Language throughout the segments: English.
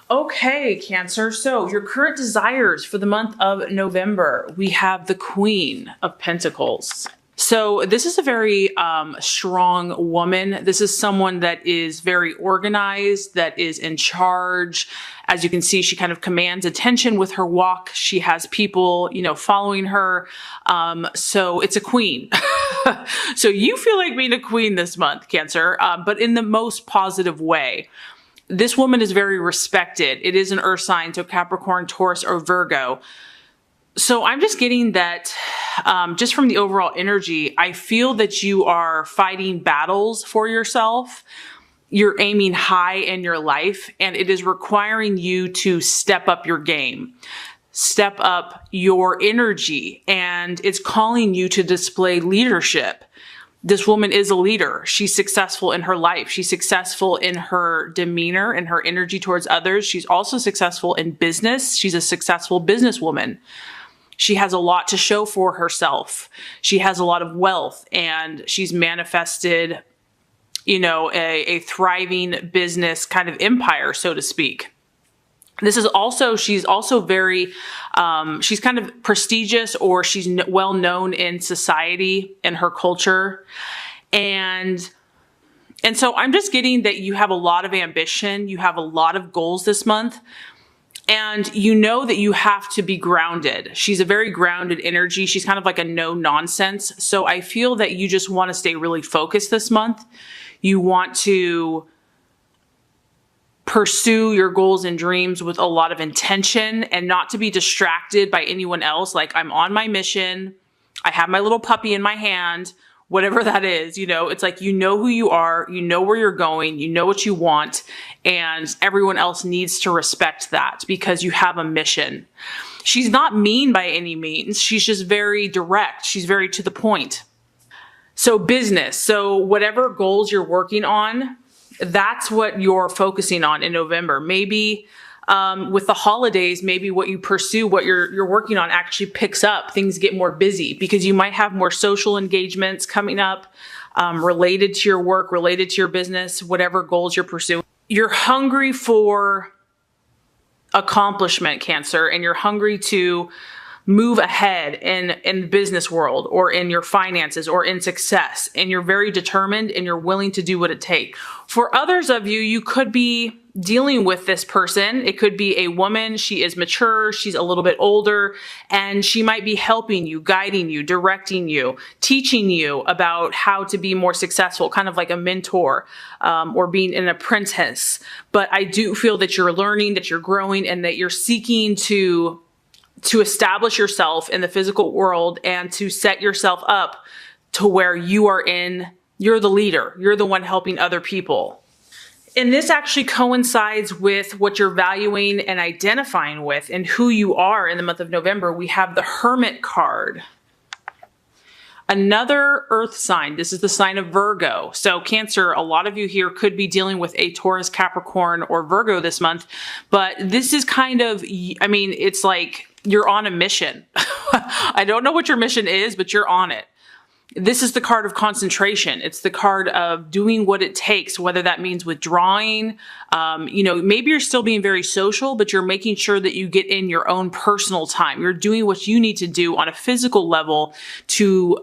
Okay, Cancer. So your current desires for the month of November, we have the Queen of Pentacles. So this is a very strong woman. This is someone that is very organized, that is in charge. As you can see, she kind of commands attention with her walk. She has people, following her. So it's a queen. So you feel like being a queen this month, Cancer, but in the most positive way. This woman is very respected. It is an earth sign, so Capricorn, Taurus, or Virgo. So I'm just getting that, just from the overall energy, I feel that you are fighting battles for yourself. You're aiming high in your life, and it is requiring you to step up your game, step up your energy, and it's calling you to display leadership. This woman is a leader. She's successful in her life. She's successful in her demeanor and her energy towards others. She's also successful in business. She's a successful businesswoman. She has a lot to show for herself. She has a lot of wealth, and she's manifested, a thriving business kind of empire, so to speak. She's also very, she's kind of prestigious, or she's well known in society and her culture. And so I'm just getting that you have a lot of ambition. You have a lot of goals this month, and you know that you have to be grounded. She's a very grounded energy. She's kind of like a no nonsense. So I feel that you just want to stay really focused this month. You want to pursue your goals and dreams with a lot of intention and not to be distracted by anyone else. Like, I'm on my mission. I have my little puppy in my hand, whatever that is. It's like, you know who you are, you know where you're going, you know what you want, and everyone else needs to respect that because you have a mission. She's not mean by any means. She's just very direct. She's very to the point. So business. So whatever goals you're working on, that's what you're focusing on in November. Maybe with the holidays, maybe what you pursue, what you're working on actually picks up. Things get more busy because you might have more social engagements coming up related to your work, related to your business, whatever goals you're pursuing. You're hungry for accomplishment, Cancer, and you're hungry to move ahead in the business world or in your finances or in success. And you're very determined and you're willing to do what it takes. For others of you, you could be dealing with this person. It could be a woman. She is mature. She's a little bit older, and she might be helping you, guiding you, directing you, teaching you about how to be more successful, kind of like a mentor, or being an apprentice. But I do feel that you're learning, that you're growing, and that you're seeking to establish yourself in the physical world and to set yourself up to where you're the leader. You're the one helping other people. And this actually coincides with what you're valuing and identifying with and who you are in the month of November. We have the Hermit card. Another earth sign. This is the sign of Virgo. So Cancer, a lot of you here could be dealing with a Taurus, Capricorn, or Virgo this month. But this is kind of, it's like you're on a mission. I don't know what your mission is, but you're on it. This is the card of concentration. It's the card of doing what it takes, whether that means withdrawing. Maybe you're still being very social, but you're making sure that you get in your own personal time. You're doing what you need to do on a physical level to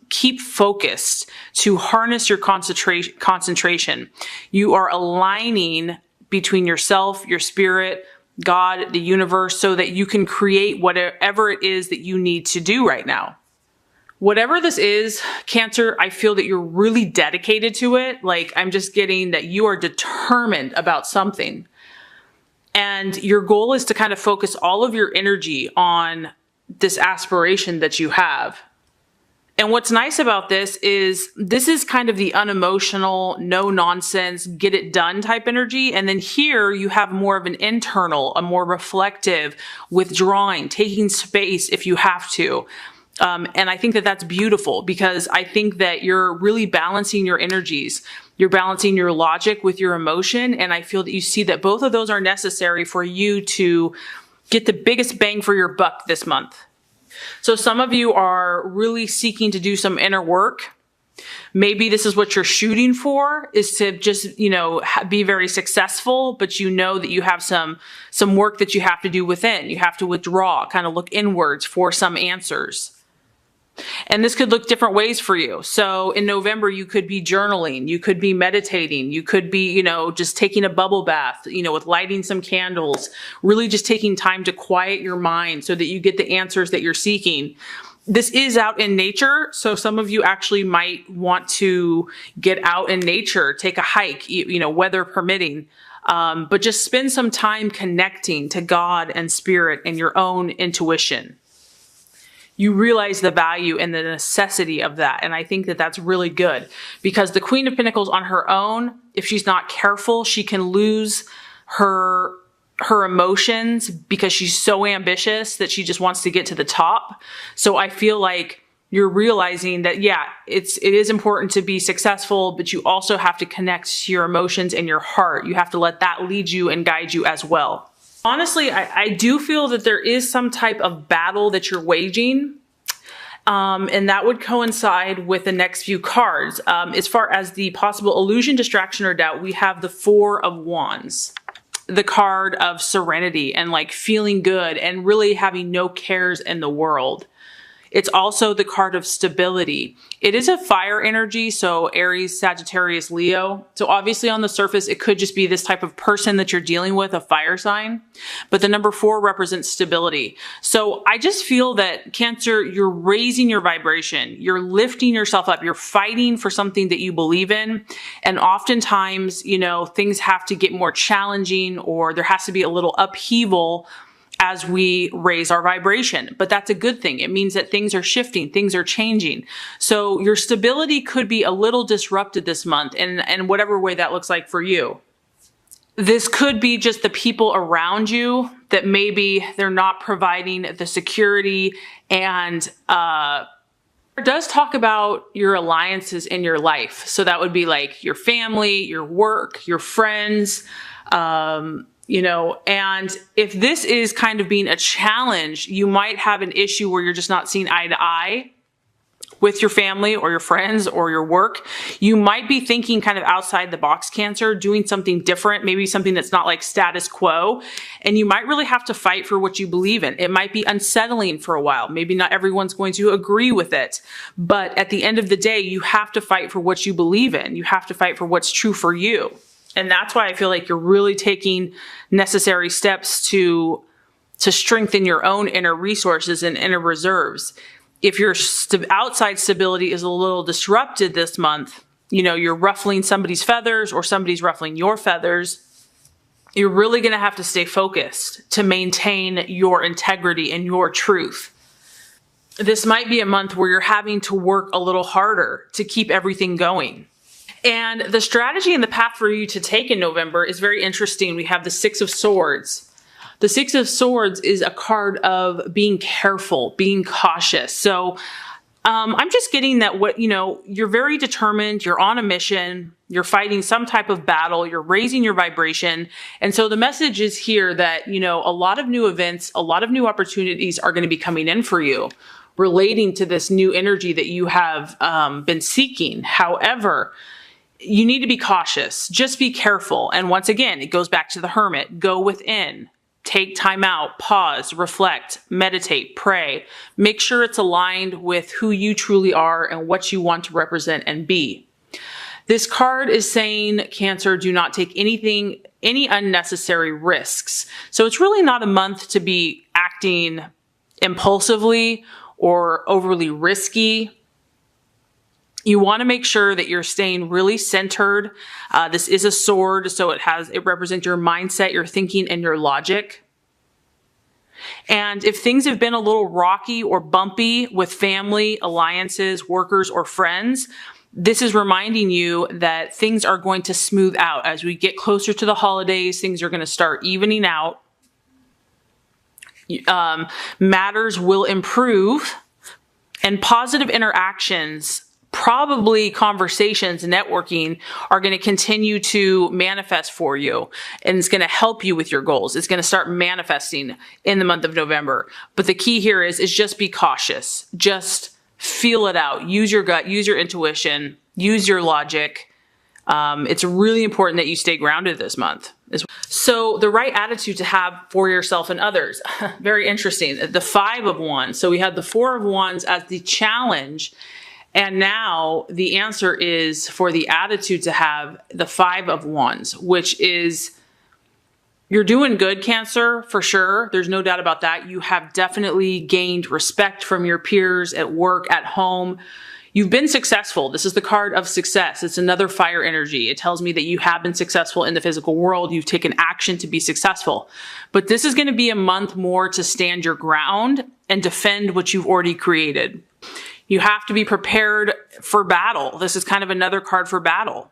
keep focused, to harness your concentration. You are aligning between yourself, your spirit, God, the universe, so that you can create whatever it is that you need to do right now. Whatever this is, Cancer, I feel that you're really dedicated to it. Like, I'm just getting that you are determined about something. And your goal is to kind of focus all of your energy on this aspiration that you have. And what's nice about this is kind of the unemotional, no nonsense, get it done type energy. And then here you have more of an internal, a more reflective, withdrawing, taking space if you have to. And I think that that's beautiful because I think that you're really balancing your energies. You're balancing your logic with your emotion. And I feel that you see that both of those are necessary for you to get the biggest bang for your buck this month. So some of you are really seeking to do some inner work. Maybe this is what you're shooting for, is to just, be very successful, but you know that you have some work that you have to do within. You have to withdraw, kind of look inwards for some answers. And this could look different ways for you. So in November, you could be journaling, you could be meditating, you could be, just taking a bubble bath, with lighting some candles, really just taking time to quiet your mind so that you get the answers that you're seeking. This is out in nature, so some of you actually might want to get out in nature, take a hike, weather permitting, but just spend some time connecting to God and spirit and your own intuition. You realize the value and the necessity of that. And I think that that's really good, because the Queen of Pentacles on her own, if she's not careful, she can lose her emotions because she's so ambitious that she just wants to get to the top. So I feel like you're realizing that, it is important to be successful, but you also have to connect to your emotions and your heart. You have to let that lead you and guide you as well. Honestly, I do feel that there is some type of battle that you're waging, and that would coincide with the next few cards. As far as the possible illusion, distraction, or doubt, we have the Four of Wands, the card of serenity and like feeling good and really having no cares in the world. It's also the card of stability. It is a fire energy, so Aries, Sagittarius, Leo. So obviously on the surface, it could just be this type of person that you're dealing with, a fire sign. But the number 4 represents stability. So I just feel that Cancer, you're raising your vibration. You're lifting yourself up. You're fighting for something that you believe in. And oftentimes, things have to get more challenging, or there has to be a little upheaval as we raise our vibration. But that's a good thing. It means that things are shifting, things are changing. So your stability could be a little disrupted this month, and whatever way that looks like for you. This could be just the people around you that maybe they're not providing the security, and it does talk about your alliances in your life. So that would be like your family, your work, your friends, and if this is kind of being a challenge, you might have an issue where you're just not seeing eye to eye with your family or your friends or your work. You might be thinking kind of outside the box, Cancer, doing something different, maybe something that's not like status quo. And you might really have to fight for what you believe in. It might be unsettling for a while. Maybe not everyone's going to agree with it. But at the end of the day, you have to fight for what you believe in. You have to fight for what's true for you. And that's why I feel like you're really taking necessary steps to strengthen your own inner resources and inner reserves. If your outside stability is a little disrupted this month, you're ruffling somebody's feathers or somebody's ruffling your feathers, you're really going to have to stay focused to maintain your integrity and your truth. This might be a month where you're having to work a little harder to keep everything going. And the strategy and the path for you to take in November is very interesting. We have the Six of Swords. The Six of Swords is a card of being careful, being cautious. So I'm just getting that you're very determined, you're on a mission, you're fighting some type of battle, you're raising your vibration. And so the message is here that, a lot of new events, a lot of new opportunities are going to be coming in for you, relating to this new energy that you have been seeking. However, you need to be cautious. Just be careful. And once again, it goes back to the Hermit. Go within. Take time out. Pause. Reflect. Meditate. Pray. Make sure it's aligned with who you truly are and what you want to represent and be. This card is saying, Cancer, do not take any unnecessary risks. So it's really not a month to be acting impulsively or overly risky. You want to make sure that you're staying really centered. This is a sword, so it represents your mindset, your thinking, and your logic. And if things have been a little rocky or bumpy with family, alliances, workers, or friends, this is reminding you that things are going to smooth out. As we get closer to the holidays, things are going to start evening out. Matters will improve, and positive interactions, probably conversations, networking, are going to continue to manifest for you, and it's going to help you with your goals. It's going to start manifesting in the month of November. But the key here is just be cautious. Just Feel it out. Use your gut, use your intuition, use your logic. It's really important that you stay grounded this month. So the right attitude to have for yourself and others. Very interesting. The 5 of Wands. So we had the 4 of Wands as the challenge. And now the answer is for the attitude to have the 5 of Wands, which is you're doing good, Cancer, for sure. There's no doubt about that. You have definitely gained respect from your peers at work, at home. You've been successful. This is the card of success. It's another fire energy. It tells me that you have been successful in the physical world. You've taken action to be successful. But this is going to be a month more to stand your ground and defend what you've already created. You have to be prepared for battle. This is kind of another card for battle.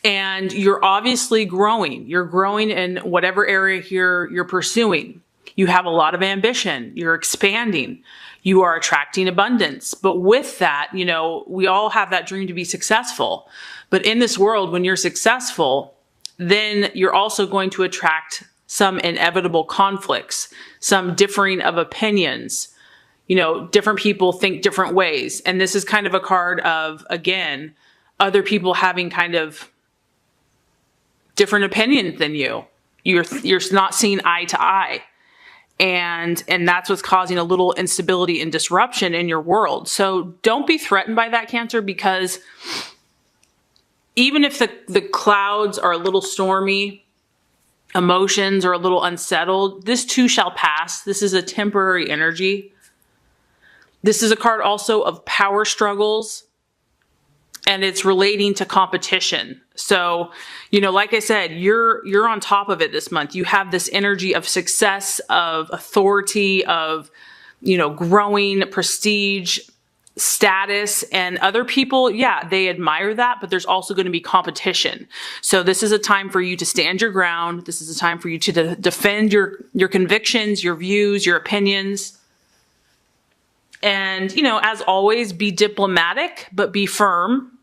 And you're obviously growing. You're growing in whatever area you're pursuing. You have a lot of ambition. You're expanding. You are attracting abundance. But with that, you know, we all have that dream to be successful. But in this world, when you're successful, then you're also going to attract some inevitable conflicts, some differing of opinions. You know, different people think different ways. And this is kind of a card of, again, other people having kind of different opinions than you. You're not seeing eye to eye. And that's what's causing a little instability and disruption in your world. So don't be threatened by that, Cancer, because even if the clouds are a little stormy, emotions are a little unsettled, this too shall pass. This is a temporary energy. This is a card also of power struggles, and it's relating to competition. So, you know, like I said, you're on top of it this month. You have this energy of success, of authority, of, you know, growing prestige, status, and other people, yeah, they admire that, but there's also going to be competition. So this is a time for you to stand your ground. This is a time for you to defend your convictions, your views, your opinions. And, you know, as always, be diplomatic, but be firm.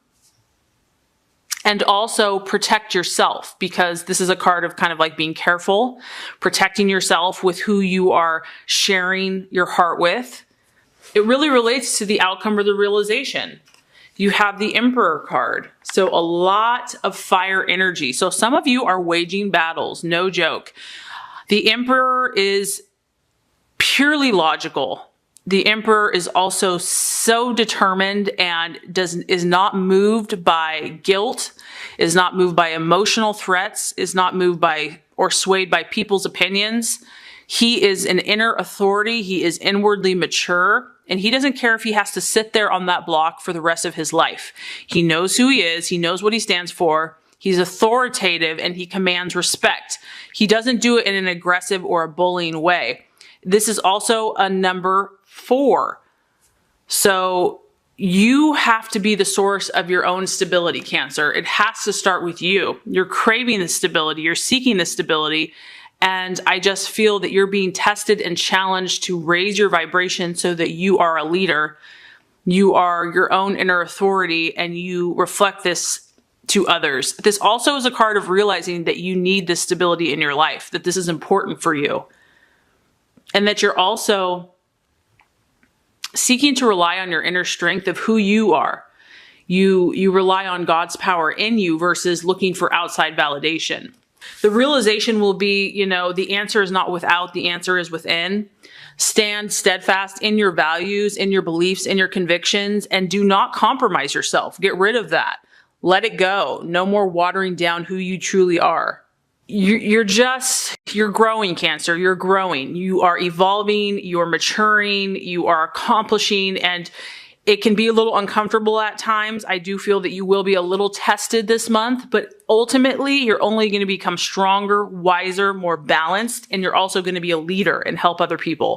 And also protect yourself, because this is a card of kind of like being careful, protecting yourself with who you are sharing your heart with. It really relates to the outcome or the realization. You have the Emperor card. So a lot of fire energy. So some of you are waging battles, no joke. The Emperor is purely logical. The Emperor is also so determined and is not moved by guilt, is not moved by emotional threats, is not moved by or swayed by people's opinions. He is an inner authority. He is inwardly mature, and he doesn't care if he has to sit there on that block for the rest of his life. He knows who he is. He knows what he stands for. He's authoritative, and he commands respect. He doesn't do it in an aggressive or a bullying way. This is also a number 4. So you have to be the source of your own stability, Cancer. It has to start with you. You're craving the stability. You're seeking the stability. And I just feel that you're being tested and challenged to raise your vibration so that you are a leader. You are your own inner authority, and you reflect this to others. This also is a card of realizing that you need this stability in your life, that this is important for you. And that you're also seeking to rely on your inner strength of who you are. You rely on God's power in you versus looking for outside validation. The realization will be, you know, the answer is not without, the answer is within. Stand steadfast in your values, in your beliefs, in your convictions, and do not compromise yourself. Get rid of that. Let it go. No more watering down who you truly are. You're growing, Cancer. You're growing. You are evolving. You're maturing. You are accomplishing. And it can be a little uncomfortable at times. I do feel that you will be a little tested this month, but ultimately you're only going to become stronger, wiser, more balanced, and you're also going to be a leader and help other people.